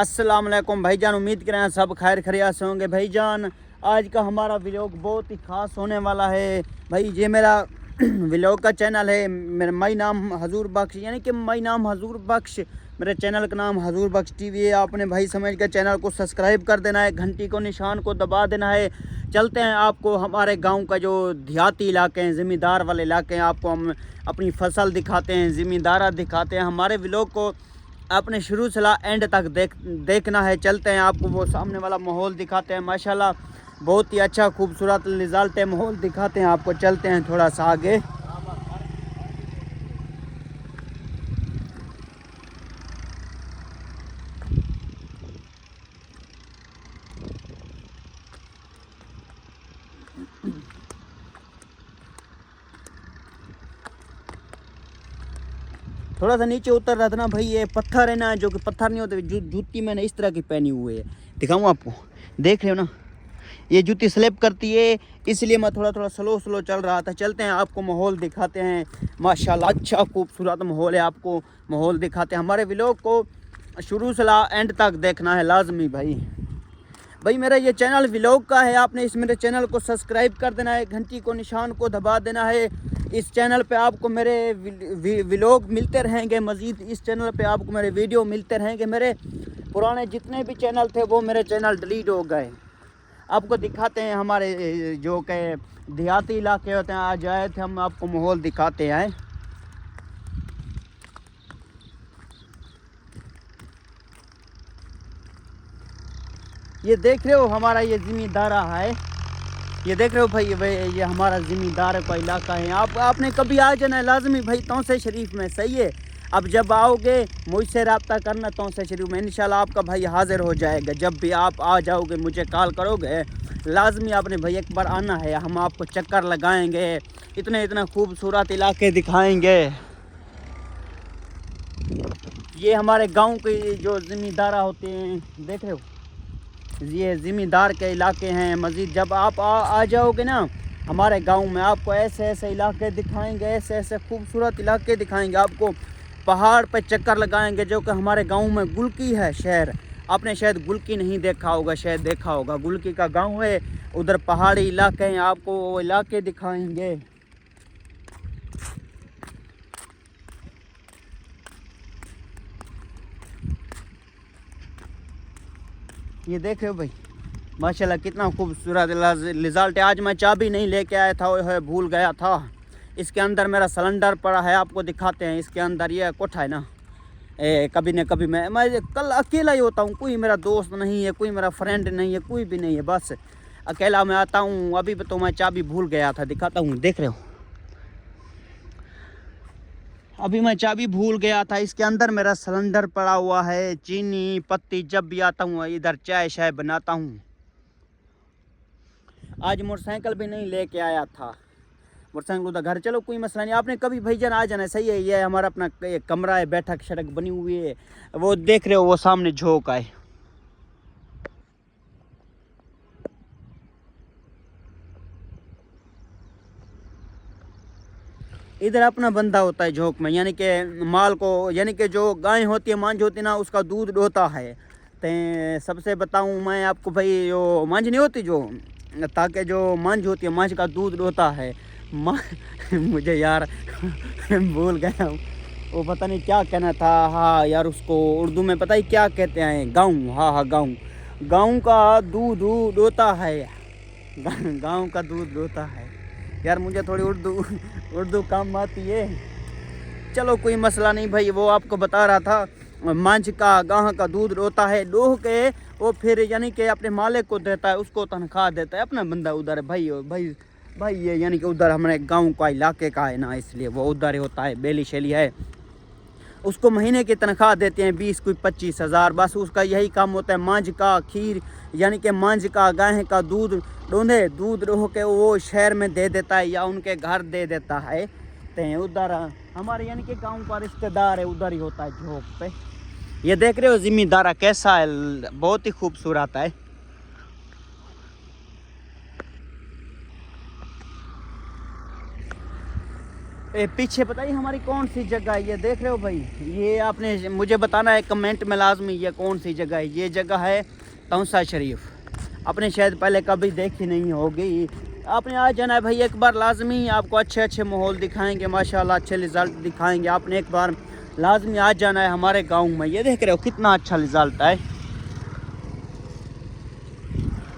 अस्सलाम वालेकुम भाईजान, उम्मीद करें सब खैर खैरियत से होंगे भाईजान। आज का हमारा व्लॉग बहुत ही ख़ास होने वाला है भाई। ये मेरा व्लॉग का चैनल है, मेरा माई नाम हजूर बख्श, यानी कि माई नाम हजूर बख्श, मेरे चैनल का नाम हजूर बख्श टीवी है। आपने भाई समझ कर चैनल को सब्सक्राइब कर देना है, घंटी को निशान को दबा देना है। चलते हैं आपको हमारे गांव का जो देहाती इलाके हैं, ज़मींदार वाले इलाके हैं, आपको हम अपनी फसल दिखाते हैं, ज़मींदारा दिखाते हैं। हमारे व्लॉग को आपने शुरू से एंड तक देखना है। चलते हैं आपको वो सामने वाला माहौल दिखाते हैं। माशाल्लाह बहुत ही अच्छा खूबसूरत रिजल्ट है, माहौल दिखाते हैं आपको। चलते हैं थोड़ा सा आगे। थोड़ा सा नीचे उतर रहा था ना भाई, ये पत्थर है ना, जो कि पत्थर नहीं होते, जूती मैंने इस तरह की पहनी हुई है, दिखाऊँ आपको, देख रहे हो ना, ये जूती स्लिप करती है, इसलिए मैं थोड़ा थोड़ा स्लो चल रहा था। चलते हैं आपको माहौल दिखाते हैं। माशाल्लाह अच्छा खूबसूरत माहौल है, आपको माहौल दिखाते हैं। हमारे व्लॉग को शुरू से एंड तक देखना है लाजमी भाई। मेरा ये चैनल व्लॉग का है, आपने इस मेरे चैनल को सब्सक्राइब कर देना है, घंटी को निशान को दबा देना है। इस चैनल पे आपको मेरे व्लॉग मिलते रहेंगे, मज़ीद इस चैनल पे आपको मेरे वीडियो मिलते रहेंगे। मेरे पुराने जितने भी चैनल थे वो मेरे चैनल डिलीट हो गए। आपको दिखाते हैं हमारे जो के देहाती इलाके होते हैं, आज आए थे हम, आपको माहौल दिखाते हैं। ये देख रहे हो हमारा ये ज़मींदारा है, ये देख रहे हो भाई, ये हमारा ज़मींदार का इलाका है। आपने कभी आ जाना लाजमी भाई तौसे शरीफ में, सही है। अब जब आओगे मुझसे रब्ता करना तौसे शरीफ में, इंशाल्लाह आपका भाई हाजिर हो जाएगा। जब भी आप आ जाओगे मुझे कॉल करोगे, लाजमी आपने भाई एक बार आना है। हम आपको चक्कर लगाएंगे, इतने खूबसूरत इलाके दिखाएंगे। ये हमारे गांव के जो ज़मींदारा होते हैं, देख रहे हो, ये ज़मींदार के इलाके हैं। मज़ीद जब आप आ जाओगे ना हमारे गांव में, आपको ऐसे इलाके दिखाएंगे, ऐसे खूबसूरत इलाके दिखाएंगे। आपको पहाड़ पर चक्कर लगाएंगे, जो कि हमारे गांव में गुलकी है शहर। आपने शायद गुलकी नहीं देखा होगा, शायद देखा होगा, गुलकी का गांव है, उधर पहाड़ी इलाके हैं, आपको वो इलाके दिखाएंगे। ये देख रहे हो भाई, माशाल्लाह कितना खूबसूरत रिजल्ट है। आज मैं चाबी नहीं लेके आया था, वो है भूल गया था। इसके अंदर मेरा सिलेंडर पड़ा है, आपको दिखाते हैं। इसके अंदर ये कोठा है ना, कभी न कभी मैं कल अकेला ही होता हूँ, कोई मेरा दोस्त नहीं है, कोई मेरा फ्रेंड नहीं है, कोई भी नहीं है, बस अकेला मैं आता हूँ। अभी तो मैं चाबी भूल गया था, दिखाता हूँ, देख रहे हो, अभी मैं चाबी भूल गया था। इसके अंदर मेरा सिलेंडर पड़ा हुआ है, चीनी पत्ती, जब भी आता हूँ इधर चाय शाय बनाता हूँ। आज मोटरसाइकिल भी नहीं लेके आया था, मोटरसाइकिल उधर घर, चलो कोई मसला नहीं। आपने कभी भाईजान आ जाना, सही है। ये हमारा अपना कमरा है, बैठक शड़क बनी हुई है, वो देख रहे हो, वो सामने झोंक है। इधर अपना बंदा होता है झोंक में, यानी कि माल को, यानी कि जो गाय होती है, मांझ होती है ना, उसका दूध ढोता है। तो सबसे बताऊं मैं आपको भाई, जो मांझ नहीं होती, जो ताकि जो मांझ होती है, मांझ का दूध ढोता है। मुझे यार भूल गया हूँ, वो पता नहीं क्या कहना था। हाँ यार, उसको उर्दू में पता ही क्या कहते हैं, गाँव, हाँ गाँव, गाँव का दूध ढोता है, गाँव का दूध ढोता है। यार मुझे थोड़ी उर्दू कम आती है, चलो कोई मसला नहीं भाई। वो आपको बता रहा था, मांझ का गाह का दूध रोता है, दोह के वो फिर यानी कि अपने मालिक को देता है, उसको तनख्वाह देता है। अपना बंदा उधर है भाई ये यानी कि उधर हमारे गांव का इलाके का है ना, इसलिए वो उधर ही होता है, बेली शेली है। उसको महीने की तनख्वाह देते हैं 20 कोई 25,000, बस उसका यही काम होता है। मांझ का खीर, यानी कि मांझ का गाय का दूध दूध रोह के वो शहर में दे देता है, या उनके घर दे देता है। तो उधर हमारे यानी कि गांव का रिश्तेदार है, उधर ही होता है झोंक पे। ये देख रहे हो ज़मींदारा कैसा है, बहुत ही खूबसूरत है। पीछे बताइए हमारी कौन सी जगह है, ये देख रहे हो भाई, ये आपने मुझे बताना है कमेंट में लाजमी, ये कौन सी जगह है। ये जगह है तौसा शरीफ, आपने शायद पहले कभी देखी नहीं होगी। आपने आ जाना है भाई एक बार लाजमी, आपको अच्छे अच्छे माहौल दिखाएंगे, माशाल्लाह अच्छे रिज़ल्ट दिखाएंगे। आपने एक बार लाजमी आ जाना है हमारे गाँव में। ये देख रहे हो कितना अच्छा रिज़ल्ट है।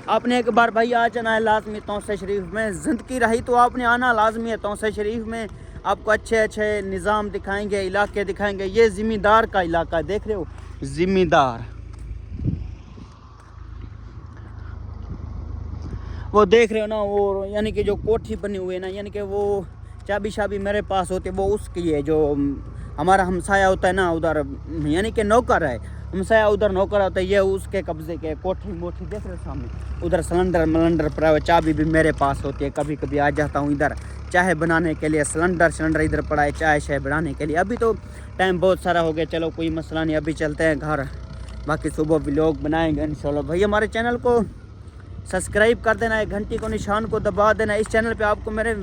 आपने एक बार भाई आ जाना है लाजमी तौसा शरीफ में, ज़िंदगी रही तो आपने आना लाजमी है तौसा शरीफ में। आपको अच्छे अच्छे निज़ाम दिखाएंगे, इलाके दिखाएंगे। ये ज़िम्मेदार का इलाका है, देख रहे हो, ज़िम्मेदार। वो देख रहे हो ना, वो यानी कि जो कोठी बनी हुई है ना, यानी कि वो चाबी शाबी मेरे पास होती है, वो उसकी है। जो हमारा हमसाया होता है ना उधर, यानी कि नौकर है, हमसाया उधर नौकर होता है, ये उसके कब्जे के कोठी मोठी देख रहे हो सामने। उधर सिलेंडर मलंडर पड़ा हुआ, चाबी भी मेरे पास होती है। कभी कभी आ जाता हूँ इधर चाय बनाने के लिए, सिलेंडर इधर पड़ा है चाय शाय बनाने के लिए। अभी तो टाइम बहुत सारा हो गया, चलो कोई मसला नहीं, अभी चलते हैं घर, बाकी सुबह व्लॉग बनाएंगे इंशाल्लाह। भाई हमारे चैनल को सब्सक्राइब कर देना है, घंटी को निशान को दबा देना है। इस चैनल पे आपको मेरे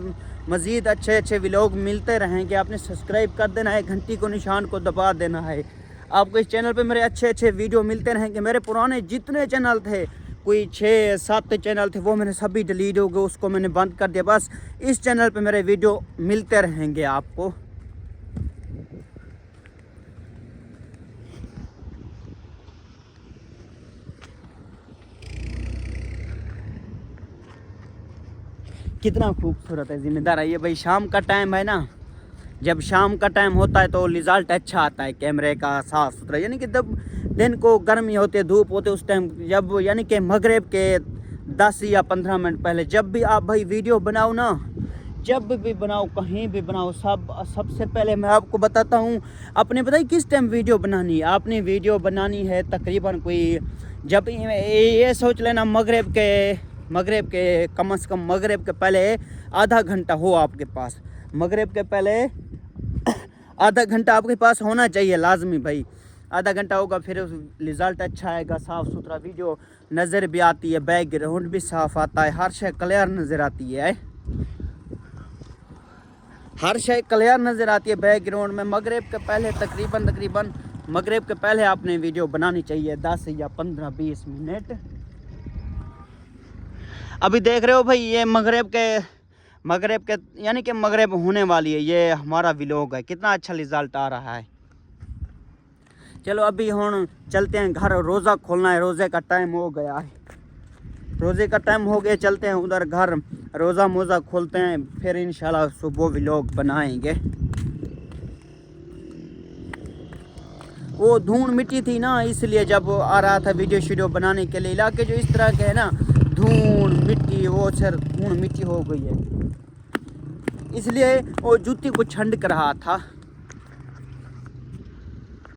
मज़ीद अच्छे अच्छे व्लॉग मिलते रहेंगे। आपने सब्सक्राइब कर देना है, घंटी को निशान को दबा देना है। आपको इस चैनल पे मेरे अच्छे अच्छे वीडियो मिलते रहेंगे। मेरे पुराने जितने चैनल थे, कोई 6-7 चैनल थे, वो मैंने सभी डिलीट हो गए, उसको मैंने बंद कर दिया। बस इस चैनल पे मेरे वीडियो मिलते रहेंगे आपको। कितना खूबसूरत है, ज़िम्मेदार है ये भाई। शाम का टाइम है ना, जब शाम का टाइम होता है तो रिज़ल्ट अच्छा आता है कैमरे का, साफ़ सुथरा। यानी कि जब दिन को गर्मी होती है, धूप होती है, उस टाइम जब यानी कि मगरिब के 10 या 15 मिनट पहले जब भी आप भाई वीडियो बनाओ ना, जब भी बनाओ, कहीं भी बनाओ, सबसे पहले मैं आपको बताता हूँ, आपने बताइए किस टाइम वीडियो बनानी है। आपने वीडियो बनानी है तकरीबन कोई, जब ये सोच लेना मगरिब के कम से कम मगरिब के पहले आधा घंटा हो आपके पास। मगरिब के पहले आधा घंटा आपके पास होना चाहिए लाजमी भाई। आधा घंटा होगा फिर रिज़ल्ट अच्छा आएगा, साफ़ सुथरा वीडियो नज़र भी आती है, बैकग्राउंड भी साफ़ आता है, हर शय क्लियर नज़र आती है, हर शय क्लियर नज़र आती है बैकग्राउंड में। मगरिब के पहले तकरीबन मगरिब के पहले आपने वीडियो बनानी चाहिए 10 या 15-20 मिनट। अभी देख रहे हो भाई, ये मगरिब के यानी कि मगरिब होने वाली है। ये हमारा व्लॉग है, कितना अच्छा रिज़ल्ट आ रहा है। चलो अभी हम चलते हैं घर, रोज़ा खोलना है, रोज़े का टाइम हो गया है, रोज़े का टाइम हो गया। चलते हैं उधर घर, रोज़ा मोज़ा खोलते हैं, फिर इंशाल्लाह सुबह व्लॉग बनाएंगे। वो धूल मिट्टी थी ना, इसलिए जब आ रहा था वीडियो बनाने के लिए, इलाके जो इस तरह के है ना, धूल मिट्टी, वो सर धूल मिट्टी हो गई है, इसलिए वो जूती को छंड कर रहा था।